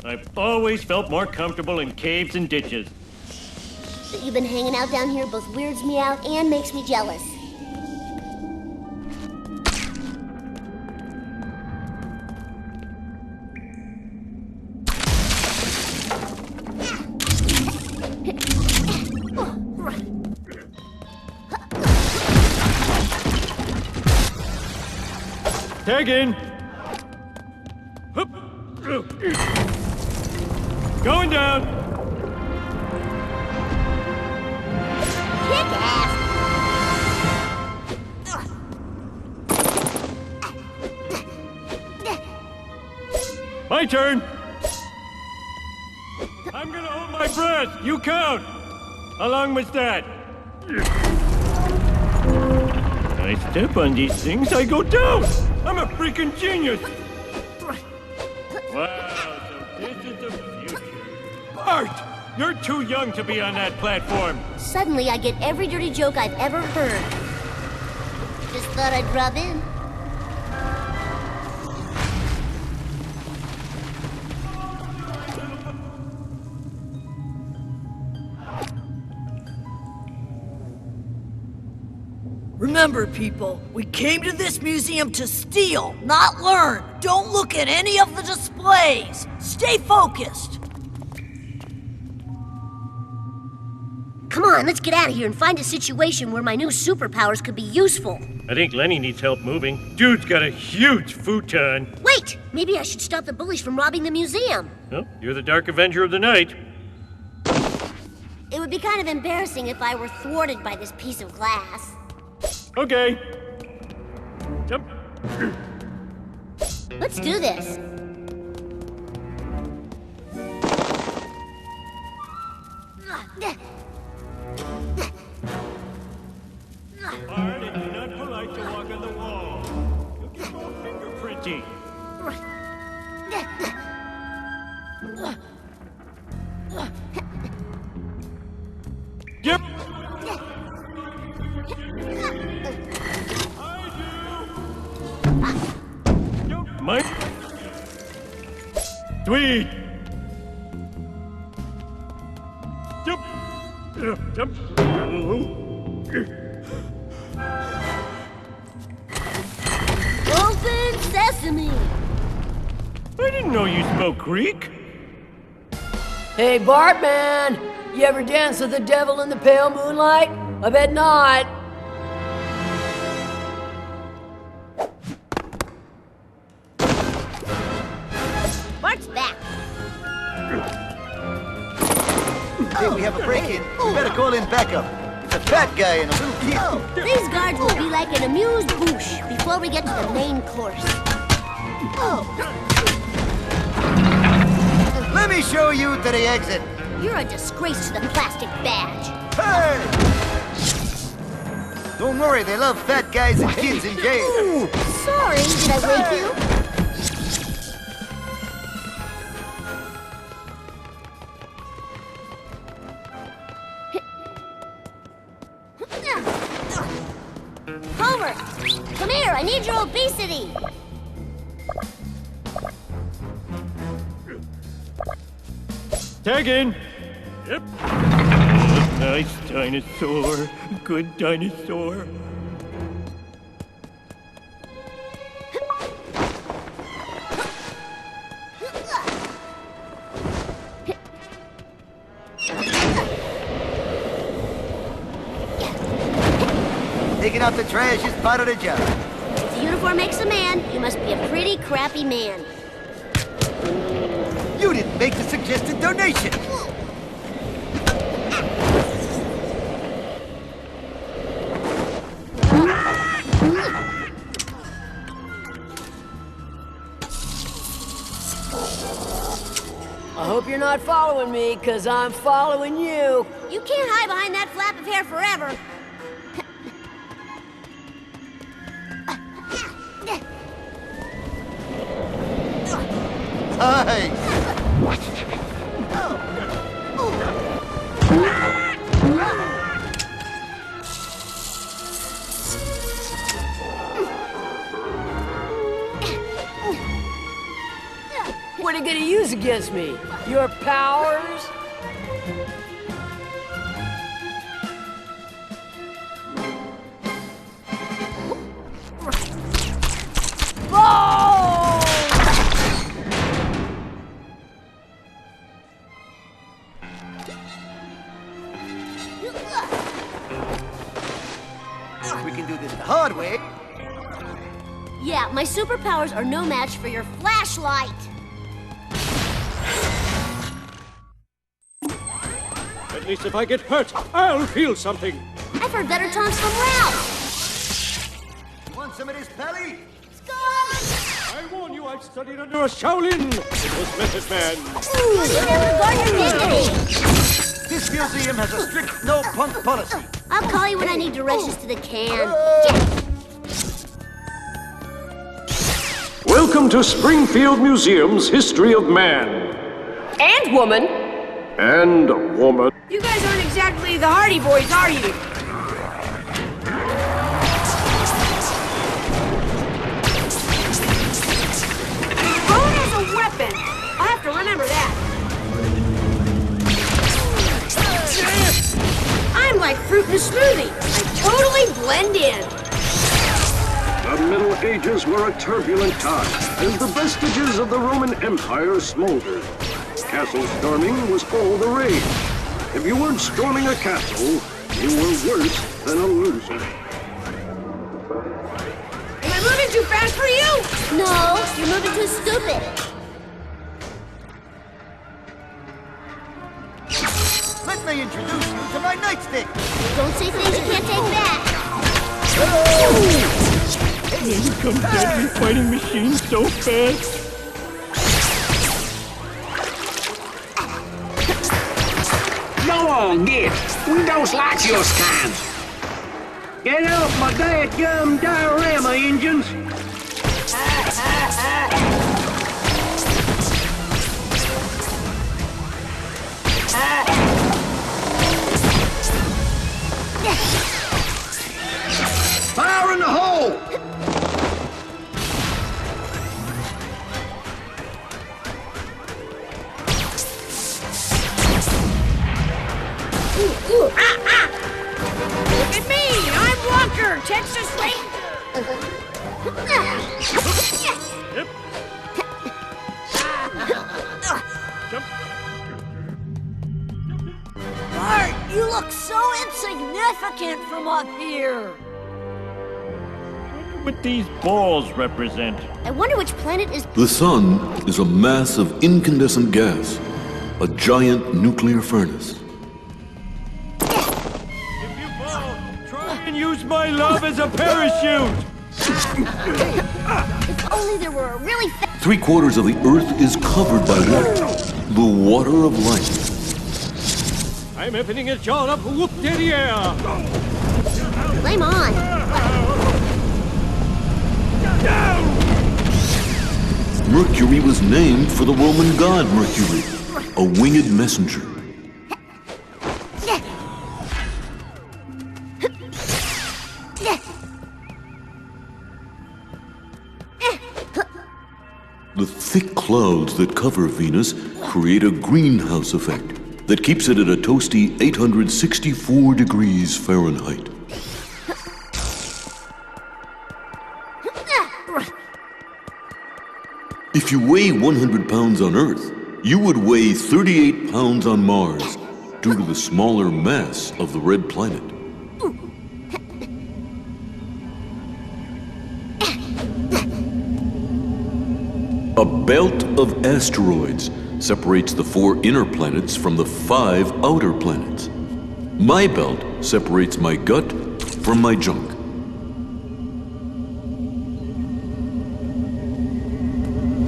I've always felt more comfortable in caves and ditches. That you've been hanging out down here both weirds me out and makes me jealous. Tag in. Going down. Kick ass. My turn. I'm gonna hold my breath. You count. How long was that? I step on these things, I go down. I'm a freaking genius. Wow, so this is the future. Bart, you're too young to be on that platform. Suddenly, I get every dirty joke I've ever heard. Just thought I'd rub in. Remember, people, we came to this museum to steal, not learn. Don't look at any of the displays. Stay focused. Come on, let's get out of here and find a situation where my new superpowers could be useful. I think Lenny needs help moving. Dude's got a huge futon. Wait! Maybe I should stop the bullies from robbing the museum. Well, you're the Dark Avenger of the Night. It would be kind of embarrassing if I were thwarted by this piece of glass. Okay. Jump. Let's do this. Hard and not polite to walk on the wall. You'll get more fingerprinty. Yep. Mike? Sweet! Jump! Jump! Open sesame! I didn't know you spoke Greek. Hey, Bartman, you ever dance with the devil in the pale moonlight? I bet not. Bart's back. Hey, we have a break-in. We better call in backup. It's a fat guy and a little kid. These guards will be like an amused bouche before we get to the main course. Let me show you to the exit. You're a disgrace to the plastic badge. Hey! Don't worry, they love fat guys and kids in jail. Sorry, did I wake you? Homer, come here, I need your obesity. Tag in. Yep. Nice dinosaur. Good dinosaur. Taking out the trash is part of the job. If the uniform makes a man, you must be a pretty crappy man. You didn't make the suggested donation. I hope you're not following me, because I'm following you. You can't hide behind that flap of hair forever. Hi. what are you gonna use against me? Your powers? We can do this the hard way. Yeah, my superpowers are no match for your flashlight. At least if I get hurt, I'll feel something. I've heard better taunts from Ralph. You want some of this, Pally? I warn you, I've studied under a Shaolin. It was Method Man. Ooh, you never got your dignity. This museum has a strict no-punk policy. I'll call you when I need directions to the can. Welcome to Springfield Museum's History of Man. And woman. And a woman. You guys aren't exactly the Hardy Boys, are you? Phone has a weapon. I'll have to remember that. I'm like fruit in a smoothie. I totally blend in. The Middle Ages were a turbulent time as the vestiges of the Roman Empire smoldered. Castle storming was all the rage. If you weren't storming a castle, you were worse than a loser. Am I moving too fast for you? No, you're moving too stupid. Let me introduce you to my nightstick. Don't say things you can't take back. Here come deadly fighting machines so fast. Go on, get. We don't like your kind. Get off my dadgum diorama engines. Fire in the hole! Look at me! I'm Walker, Texas Ranger! Yep. Jump. Bart, you look so insignificant from up here. What these balls represent. I wonder which planet is... The sun is a mass of incandescent gas, a giant nuclear furnace. If you fall, try and use my love as a parachute. If only there were a really fast... 3/4 of the Earth is covered by water, the water of life. I'm opening his jaw up, whoop derriere. Flame on. Mercury was named for the Roman god Mercury, a winged messenger. The thick clouds that cover Venus create a greenhouse effect that keeps it at a toasty 864 degrees Fahrenheit. If you weigh 100 pounds on Earth, you would weigh 38 pounds on Mars due to the smaller mass of the red planet. A belt of asteroids separates the 4 inner planets from the 5 outer planets. My belt separates my gut from my junk.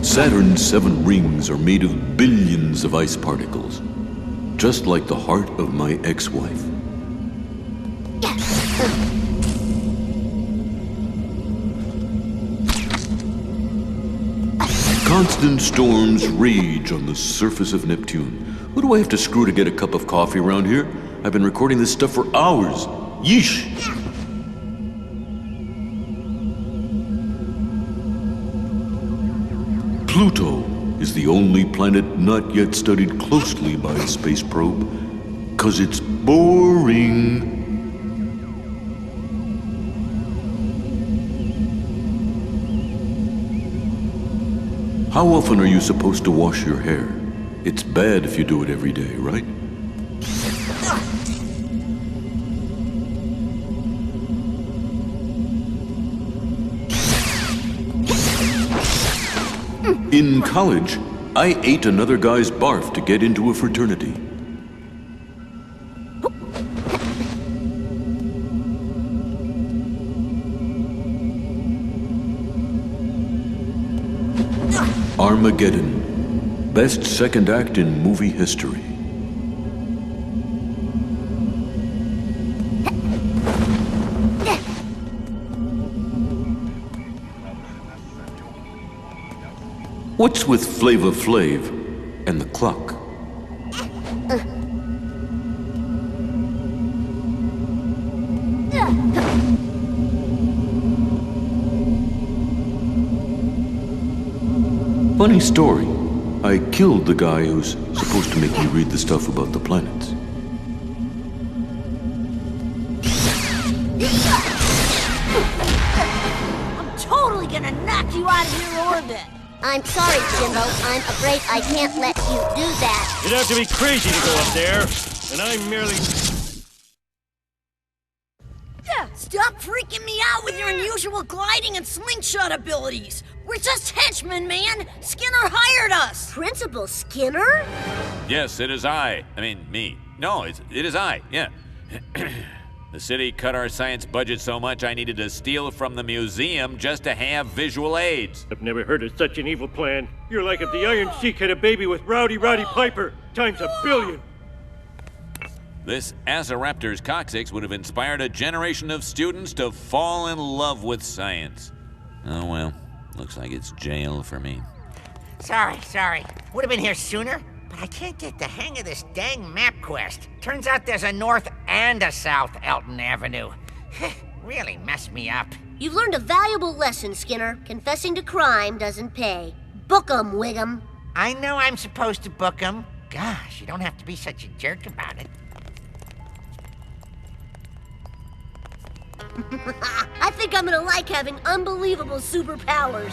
Saturn's 7 rings are made of billions of ice particles, just like the heart of my ex-wife. Constant storms rage on the surface of Neptune. Who do I have to screw to get a cup of coffee around here? I've been recording this stuff for hours. Yeesh! Pluto is the only planet not yet studied closely by a space probe, 'cause it's boring. How often are you supposed to wash your hair? It's bad if you do it every day, right? In college, I ate another guy's barf to get into a fraternity. Armageddon, best second act in movie history. What's with Flava Flav and the clock? Funny story. I killed the guy who's supposed to make me read the stuff about the planets. I'm totally gonna knock you out of your orbit. I'm sorry, Jimbo. I'm afraid I can't let you do that. You'd have to be crazy to go up there, and I'm merely... Stop freaking me out with your unusual gliding and slingshot abilities. We're just henchmen, man. Skinner hired us. Principal Skinner? Yes, it is I. I mean, me. No, it is I, yeah. The city cut our science budget so much I needed to steal from the museum just to have visual aids. I've never heard of such an evil plan. You're like if the Iron Sheik had a baby with Rowdy Roddy Piper, times a billion. This Azoraptor's coccyx would have inspired a generation of students to fall in love with science. Oh well, looks like it's jail for me. Sorry. Would have been here sooner, but I can't get the hang of this dang map quest. Turns out there's a north and a south Elton Avenue. Really messed me up. You've learned a valuable lesson, Skinner. Confessing to crime doesn't pay. Book 'em, Wiggum. I know I'm supposed to book 'em. Gosh, you don't have to be such a jerk about it. I think I'm gonna like having unbelievable superpowers.